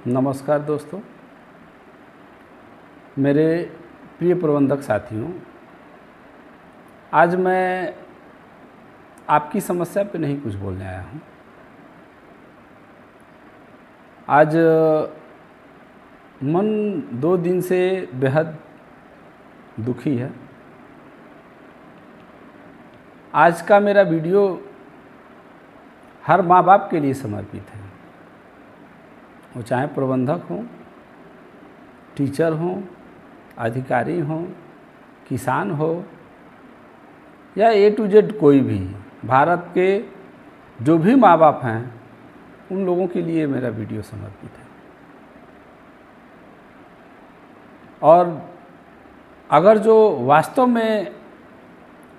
नमस्कार दोस्तों, मेरे प्रिय प्रबंधक साथियों। आज मैं आपकी समस्या पे नहीं कुछ बोलने आया हूँ। आज मन 2 दिन से बेहद दुखी है। आज का मेरा वीडियो हर माँ बाप के लिए समर्पित है, वो चाहे प्रबंधक हों, टीचर हों, अधिकारी हों, किसान हो या A to Z कोई भी, भारत के जो भी माँ बाप हैं उन लोगों के लिए मेरा वीडियो समर्पित है। और अगर जो वास्तव में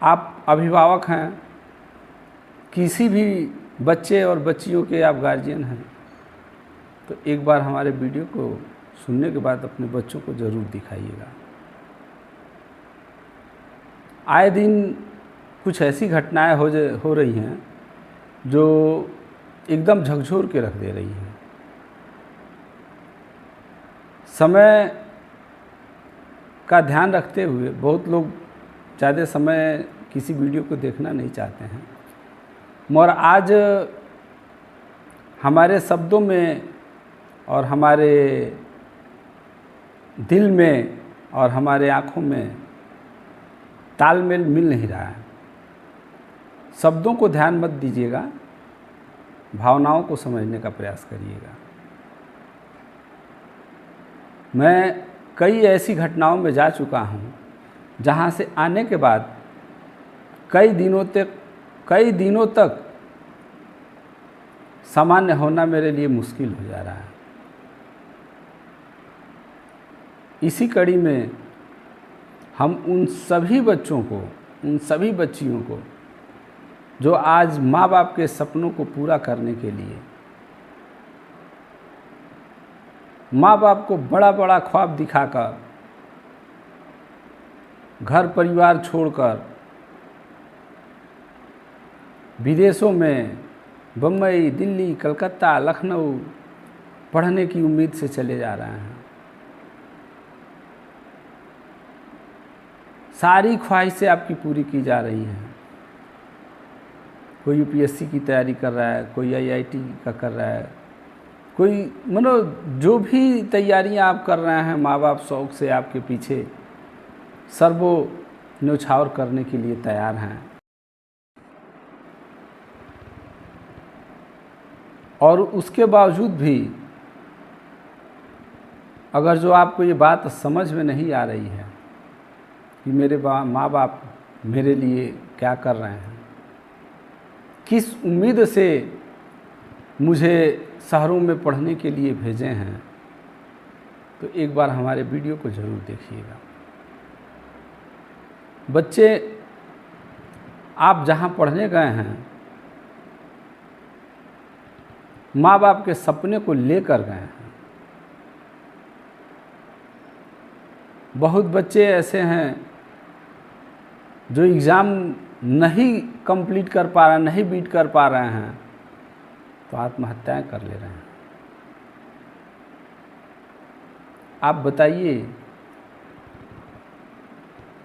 आप अभिभावक हैं, किसी भी बच्चे और बच्चियों के आप गार्जियन हैं, तो एक बार हमारे वीडियो को सुनने के बाद अपने बच्चों को ज़रूर दिखाइएगा। आए दिन कुछ ऐसी घटनाएं हो रही हैं जो एकदम झकझोर के रख दे रही हैं। समय का ध्यान रखते हुए बहुत लोग ज़्यादा समय किसी वीडियो को देखना नहीं चाहते हैं, मगर आज हमारे शब्दों में और हमारे दिल में और हमारे आँखों में तालमेल मिल नहीं रहा है। शब्दों को ध्यान मत दीजिएगा, भावनाओं को समझने का प्रयास करिएगा। मैं कई ऐसी घटनाओं में जा चुका हूँ जहाँ से आने के बाद कई दिनों तक सामान्य होना मेरे लिए मुश्किल हो जा रहा है। इसी कड़ी में हम उन सभी बच्चों को, उन सभी बच्चियों को जो आज माँ बाप के सपनों को पूरा करने के लिए, माँ बाप को बड़ा बड़ा ख्वाब दिखाकर, घर परिवार छोड़कर विदेशों में बम्बई, दिल्ली, कलकत्ता, लखनऊ पढ़ने की उम्मीद से चले जा रहे हैं। सारी ख्वाहिशें आपकी पूरी की जा रही हैं। कोई UPSC की तैयारी कर रहा है, कोई IIT का कर रहा है, कोई जो भी तैयारियां आप कर रहे हैं, माँ बाप शौक़ से आपके पीछे सर्वो न्यौछावर करने के लिए तैयार हैं। और उसके बावजूद भी अगर जो आपको ये बात समझ में नहीं आ रही है कि मेरे माँ बाप मेरे लिए क्या कर रहे हैं, किस उम्मीद से मुझे शहरों में पढ़ने के लिए भेजे हैं, तो एक बार हमारे वीडियो को ज़रूर देखिएगा। बच्चे, आप जहाँ पढ़ने गए हैं, माँ बाप के सपने को लेकर गए हैं। बहुत बच्चे ऐसे हैं जो एग्ज़ाम नहीं कंप्लीट कर पा रहे हैं, नहीं बीट कर पा रहे हैं, तो आत्महत्याएं कर ले रहे हैं। आप बताइए,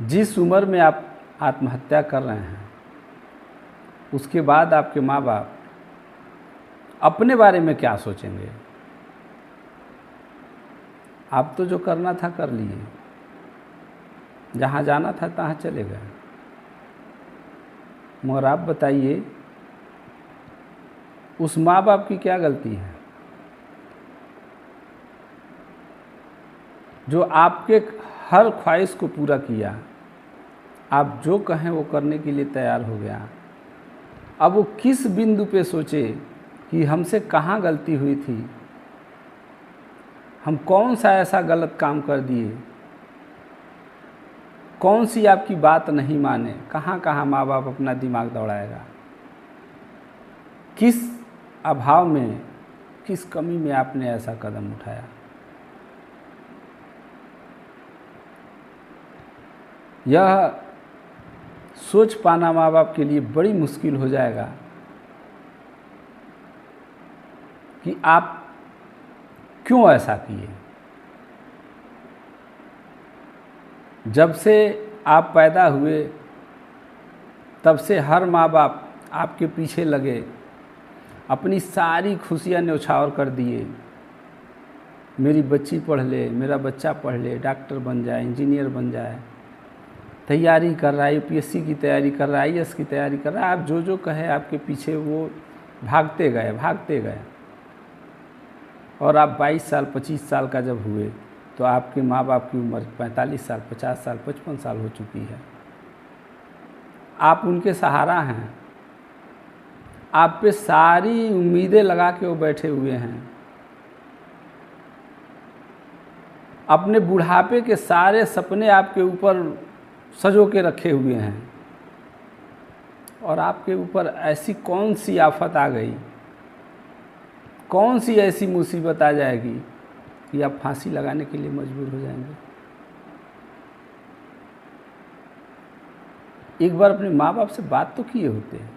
जिस उम्र में आप आत्महत्या कर रहे हैं, उसके बाद आपके माँ बाप अपने बारे में क्या सोचेंगे? आप तो जो करना था कर लिए, जहाँ जाना था तहाँ चले गए, मगर आप बताइए, उस माँ बाप की क्या गलती है जो आपके हर ख्वाहिश को पूरा किया, आप जो कहें वो करने के लिए तैयार हो गया। अब वो किस बिंदु पे सोचे कि हमसे कहाँ गलती हुई थी, हम कौन सा ऐसा गलत काम कर दिए, कौन सी आपकी बात नहीं माने, कहाँ कहाँ माँ बाप अपना दिमाग दौड़ाएगा, किस अभाव में, किस कमी में आपने ऐसा कदम उठाया। यह सोच पाना माँ बाप के लिए बड़ी मुश्किल हो जाएगा कि आप क्यों ऐसा किए? जब से आप पैदा हुए तब से हर माँ बाप आपके पीछे लगे, अपनी सारी खुशियाँ न्यौछावर कर दिए। मेरी बच्ची पढ़ ले, मेरा बच्चा पढ़ ले, डॉक्टर बन जाए, इंजीनियर बन जाए, तैयारी कर रहा है, यूपीएससी की तैयारी कर रहा है, आईएएस की तैयारी कर रहा है। आप जो जो कहे आपके पीछे वो भागते गए। और आप 22 साल 25 साल का जब हुए तो आपके माँ बाप की उम्र 45 साल 50 साल 55 साल हो चुकी है। आप उनके सहारा हैं, आप पे सारी उम्मीदें लगा के वो बैठे हुए हैं। अपने बुढ़ापे के सारे सपने आपके ऊपर सजो के रखे हुए हैं, और आपके ऊपर ऐसी कौन सी आफत आ गई, कौन सी ऐसी मुसीबत आ जाएगी कि आप फांसी लगाने के लिए मजबूर हो जाएंगे। एक बार अपने माँ बाप से बात तो किए होते हैं।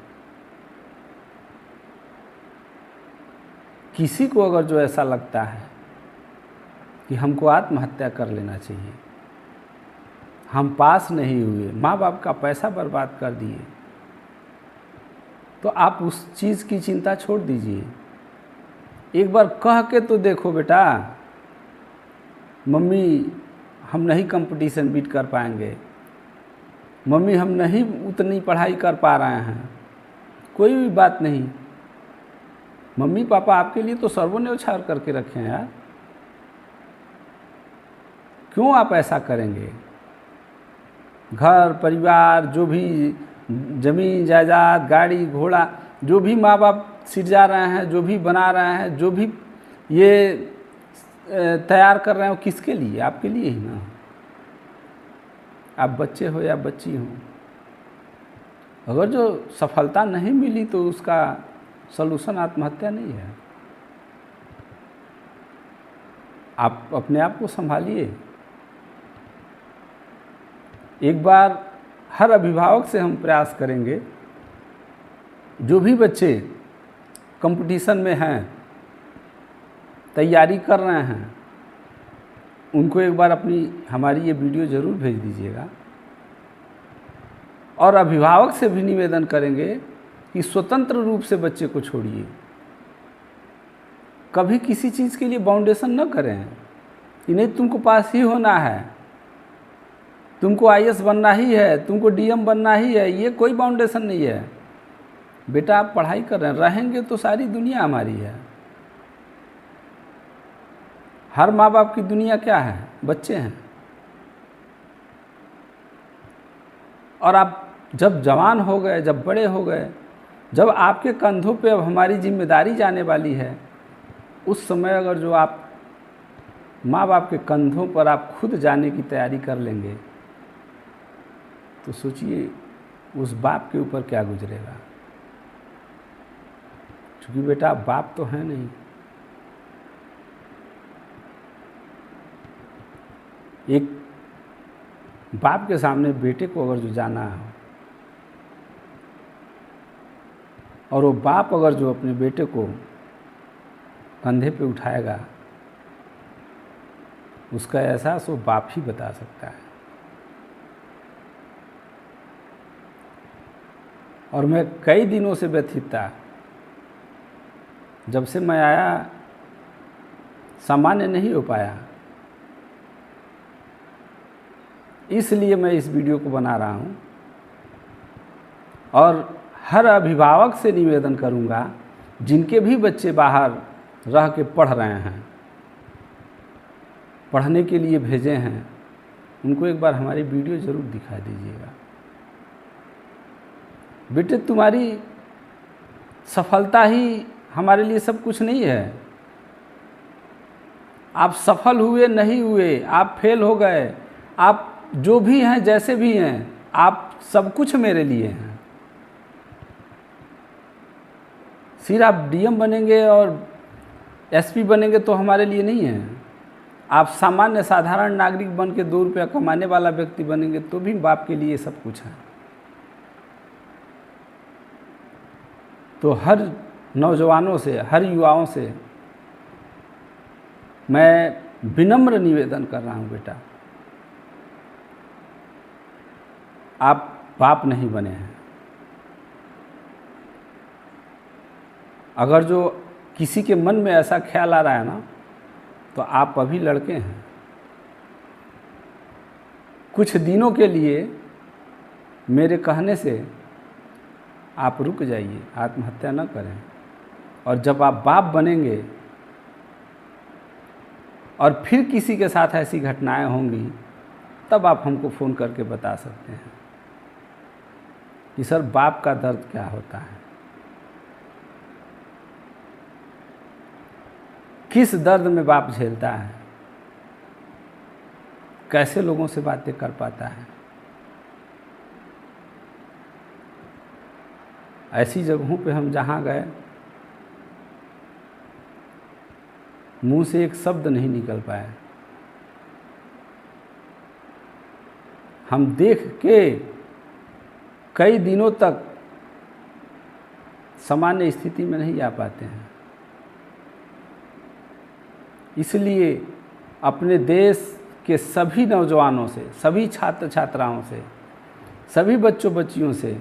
किसी को अगर जो ऐसा लगता है कि हमको आत्महत्या कर लेना चाहिए, हम पास नहीं हुए, माँ बाप का पैसा बर्बाद कर दिए, तो आप उस चीज़ की चिंता छोड़ दीजिए। एक बार कह के तो देखो बेटा, मम्मी हम नहीं कंपटीशन बीट कर पाएंगे, मम्मी हम नहीं उतनी पढ़ाई कर पा रहे हैं, कोई भी बात नहीं। मम्मी पापा आपके लिए तो सर्वन्यौछावर करके रखे हैं यार, क्यों आप ऐसा करेंगे? घर परिवार, जो भी ज़मीन जायदाद, गाड़ी घोड़ा, जो भी माँ बाप सिरजा रहे हैं, जो भी बना रहे हैं, जो भी ये तैयार कर रहे हैं, वो किसके लिए? आपके लिए ही ना। आप बच्चे हो या बच्ची हो, अगर जो सफलता नहीं मिली तो उसका सलूशन आत्महत्या नहीं है। आप अपने आप को संभालिए। एक बार हर अभिभावक से हम प्रयास करेंगे, जो भी बच्चे कंपटीशन में हैं, तैयारी कर रहे हैं, उनको एक बार हमारी ये वीडियो ज़रूर भेज दीजिएगा। और अभिभावक से भी निवेदन करेंगे कि स्वतंत्र रूप से बच्चे को छोड़िए। कभी किसी चीज़ के लिए बाउंडेशन न करें कि नहीं तुमको पास ही होना है, तुमको आईएएस बनना ही है, तुमको डीएम बनना ही है। ये कोई बाउंडेशन नहीं है। बेटा आप पढ़ाई कर रहे हैं, रहेंगे तो सारी दुनिया हमारी है। हर माँ बाप की दुनिया क्या है? बच्चे हैं। और आप जब जवान हो गए, जब बड़े हो गए, जब आपके कंधों पे अब हमारी जिम्मेदारी जाने वाली है, उस समय अगर जो आप माँ बाप के कंधों पर आप खुद जाने की तैयारी कर लेंगे, तो सोचिए उस बाप के ऊपर क्या गुजरेगा। क्योंकि बेटा बाप तो है नहीं। एक बाप के सामने बेटे को अगर जो जाना है, और वो बाप अगर जो अपने बेटे को कंधे पे उठाएगा, उसका एहसास वो बाप ही बता सकता है। और मैं कई दिनों से व्यथित था, जब से मैं आया सामान्य नहीं हो पाया। इसलिए मैं इस वीडियो को बना रहा हूँ, और हर अभिभावक से निवेदन करूँगा, जिनके भी बच्चे बाहर रह के पढ़ रहे हैं, पढ़ने के लिए भेजे हैं, उनको एक बार हमारी वीडियो ज़रूर दिखा दीजिएगा। बेटे तुम्हारी सफलता ही हमारे लिए सब कुछ नहीं है। आप सफल हुए नहीं हुए, आप फेल हो गए, आप जो भी हैं जैसे भी हैं, आप सब कुछ मेरे लिए हैं। सिर्फ आप डीएम बनेंगे और एसपी बनेंगे तो हमारे लिए नहीं है। आप सामान्य साधारण नागरिक बन के 2 रुपया कमाने वाला व्यक्ति बनेंगे तो भी बाप के लिए सब कुछ है। तो हर नौजवानों से, हर युवाओं से मैं विनम्र निवेदन कर रहा हूँ बेटा, आप बाप नहीं बने हैं। अगर जो किसी के मन में ऐसा ख्याल आ रहा है ना, तो आप अभी लड़के हैं। कुछ दिनों के लिए मेरे कहने से आप रुक जाइए, आत्महत्या न करें। और जब आप बाप बनेंगे और फिर किसी के साथ ऐसी घटनाएं होंगी, तब आप हमको फ़ोन करके बता सकते हैं कि सर बाप का दर्द क्या होता है, किस दर्द में बाप झेलता है, कैसे लोगों से बातें कर पाता है। ऐसी जगहों पे हम जहाँ गए, मुंह से एक शब्द नहीं निकल पाया। हम देख के कई दिनों तक सामान्य स्थिति में नहीं आ पाते हैं। इसलिए अपने देश के सभी नौजवानों से, सभी छात्र छात्राओं से, सभी बच्चों बच्चियों से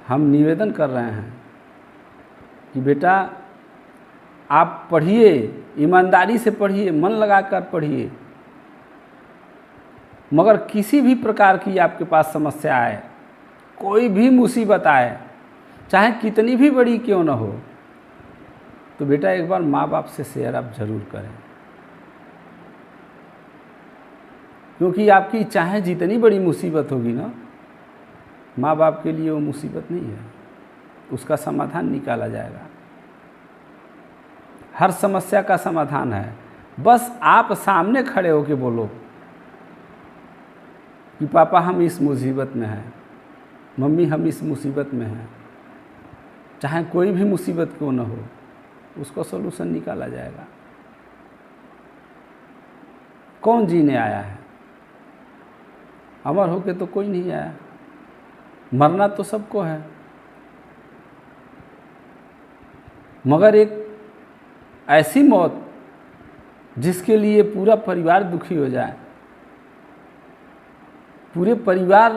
हम निवेदन कर रहे हैं कि बेटा आप पढ़िए, ईमानदारी से पढ़िए, मन लगाकर पढ़िए, मगर किसी भी प्रकार की आपके पास समस्या आए, कोई भी मुसीबत आए, चाहे कितनी भी बड़ी क्यों न हो, तो बेटा एक बार माँ बाप से शेयर आप ज़रूर करें। क्योंकि आपकी चाहे जितनी बड़ी मुसीबत होगी ना, माँ बाप के लिए वो मुसीबत नहीं है, उसका समाधान निकाला जाएगा। हर समस्या का समाधान है। बस आप सामने खड़े होकर बोलो कि पापा हम इस मुसीबत में हैं, मम्मी हम इस मुसीबत में हैं। चाहे कोई भी मुसीबत क्यों न हो, उसका सलूशन निकाला जाएगा। कौन जीने आया है? अमर होके तो कोई नहीं आया, मरना तो सबको है। मगर एक ऐसी मौत जिसके लिए पूरा परिवार दुखी हो जाए, पूरे परिवार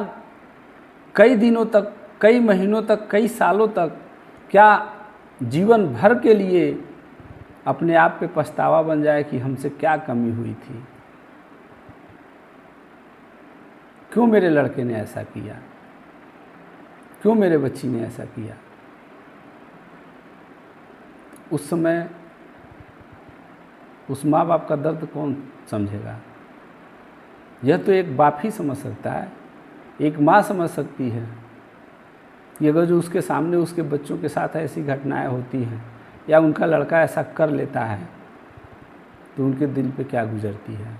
कई दिनों तक, कई महीनों तक, कई सालों तक, क्या जीवन भर के लिए अपने आप पे पछतावा बन जाए कि हमसे क्या कमी हुई थी, क्यों मेरे लड़के ने ऐसा किया, क्यों मेरे बच्ची ने ऐसा किया। उस समय उस माँ बाप का दर्द कौन समझेगा? यह तो एक बाप ही समझ सकता है, एक माँ समझ सकती है कि अगर जो उसके सामने उसके बच्चों के साथ ऐसी घटनाएं होती हैं या उनका लड़का ऐसा कर लेता है तो उनके दिल पे क्या गुजरती है।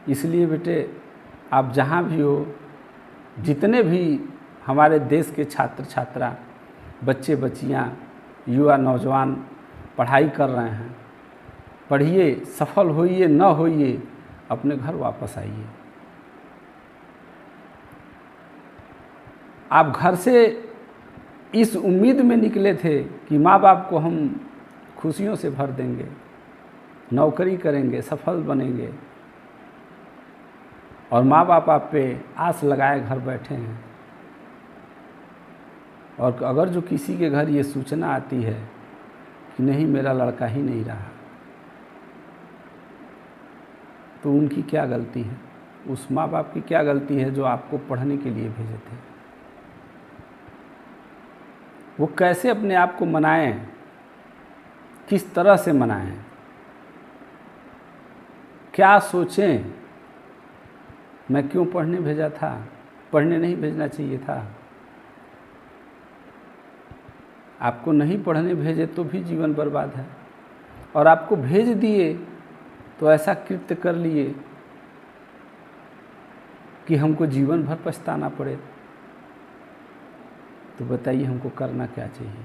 इसलिए बेटे, आप जहाँ भी हो, जितने भी हमारे देश के छात्र छात्रा, बच्चे बच्चियाँ, युवा नौजवान पढ़ाई कर रहे हैं, पढ़िए, सफल होइए न होइए, अपने घर वापस आइए। आप घर से इस उम्मीद में निकले थे कि माँ बाप को हम खुशियों से भर देंगे, नौकरी करेंगे, सफल बनेंगे, और माँ बाप आप पे आस लगाए घर बैठे हैं। और अगर जो किसी के घर ये सूचना आती है कि नहीं मेरा लड़का ही नहीं रहा, तो उनकी क्या गलती है? उस माँ बाप की क्या गलती है जो आपको पढ़ने के लिए भेजे थे? वो कैसे अपने आप को मनाएं, किस तरह से मनाएं, क्या सोचें, मैं क्यों पढ़ने भेजा था, पढ़ने नहीं भेजना चाहिए था। आपको नहीं पढ़ने भेजे तो भी जीवन बर्बाद है, और आपको भेज दिए तो ऐसा कृत्य कर लिए कि हमको जीवन भर पछताना पड़े। तो बताइए हमको करना क्या चाहिए?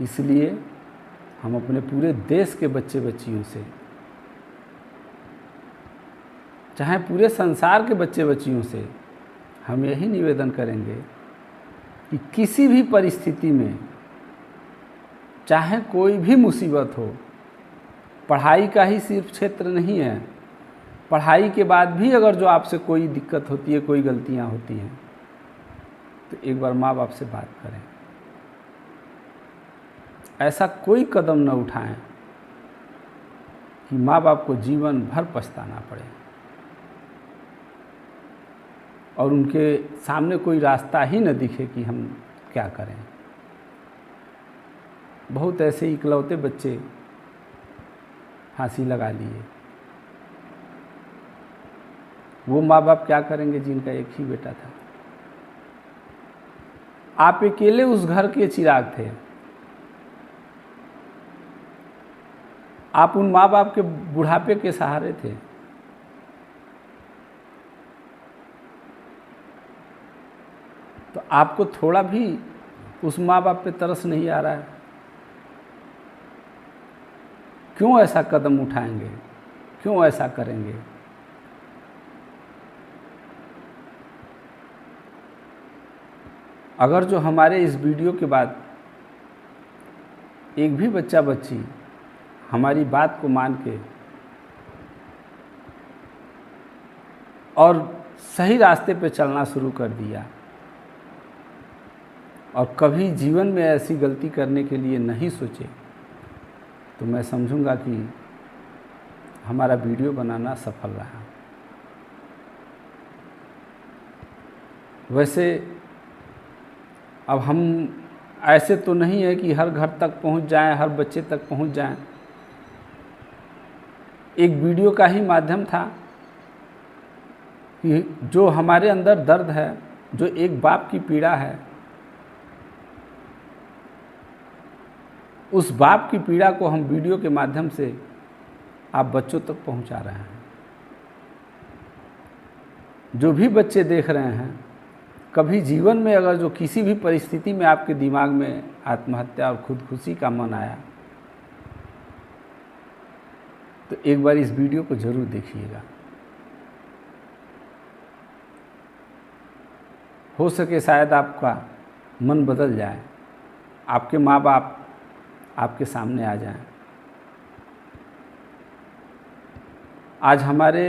इसलिए हम अपने पूरे देश के बच्चे बच्चियों से, चाहे पूरे संसार के बच्चे बच्चियों से, हम यही निवेदन करेंगे कि किसी भी परिस्थिति में, चाहे कोई भी मुसीबत हो, पढ़ाई का ही सिर्फ क्षेत्र नहीं है, पढ़ाई के बाद भी अगर जो आपसे कोई दिक्कत होती है, कोई गलतियां होती हैं, तो एक बार माँ बाप से बात करें। ऐसा कोई कदम न उठाएं कि माँ बाप को जीवन भर पछताना पड़े और उनके सामने कोई रास्ता ही न दिखे कि हम क्या करें। बहुत ऐसे इकलौते बच्चे फांसी लगा लिए। वो माँ बाप क्या करेंगे जिनका एक ही बेटा था। आप अकेले उस घर के चिराग थे। आप उन माँ बाप के बुढ़ापे के सहारे थे। तो आपको थोड़ा भी उस माँ बाप पे तरस नहीं आ रहा है? क्यों ऐसा कदम उठाएंगे? क्यों ऐसा करेंगे? अगर जो हमारे इस वीडियो के बाद एक भी बच्चा बच्ची हमारी बात को मान के और सही रास्ते पे चलना शुरू कर दिया और कभी जीवन में ऐसी गलती करने के लिए नहीं सोचे, तो मैं समझूंगा कि हमारा वीडियो बनाना सफल रहा। वैसे अब हम ऐसे तो नहीं है कि हर घर तक पहुंच जाएं, हर बच्चे तक पहुंच जाएं। एक वीडियो का ही माध्यम था कि जो हमारे अंदर दर्द है, जो एक बाप की पीड़ा है, उस बाप की पीड़ा को हम वीडियो के माध्यम से आप बच्चों तक पहुंचा रहे हैं। जो भी बच्चे देख रहे हैं, कभी जीवन में अगर जो किसी भी परिस्थिति में आपके दिमाग में आत्महत्या और खुदकुशी का मन आया, तो एक बार इस वीडियो को ज़रूर देखिएगा। हो सके शायद आपका मन बदल जाए, आपके माँ बाप आपके सामने आ जाएं। आज हमारे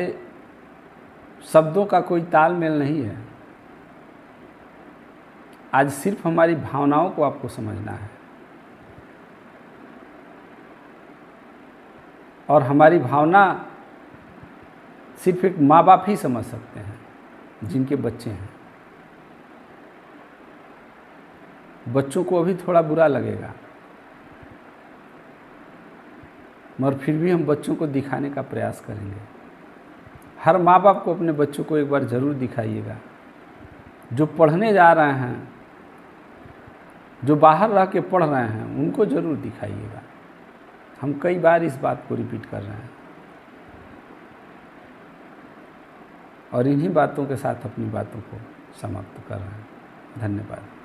शब्दों का कोई तालमेल नहीं है। आज सिर्फ हमारी भावनाओं को आपको समझना है और हमारी भावना सिर्फ एक माँ बाप ही समझ सकते हैं जिनके बच्चे हैं। बच्चों को अभी थोड़ा बुरा लगेगा, मगर फिर भी हम बच्चों को दिखाने का प्रयास करेंगे। हर माँ बाप को अपने बच्चों को एक बार ज़रूर दिखाइएगा। जो पढ़ने जा रहे हैं, जो बाहर रह के पढ़ रहे हैं, उनको ज़रूर दिखाइएगा। हम कई बार इस बात को रिपीट कर रहे हैं और इन्हीं बातों के साथ अपनी बातों को समाप्त कर रहे हैं। धन्यवाद।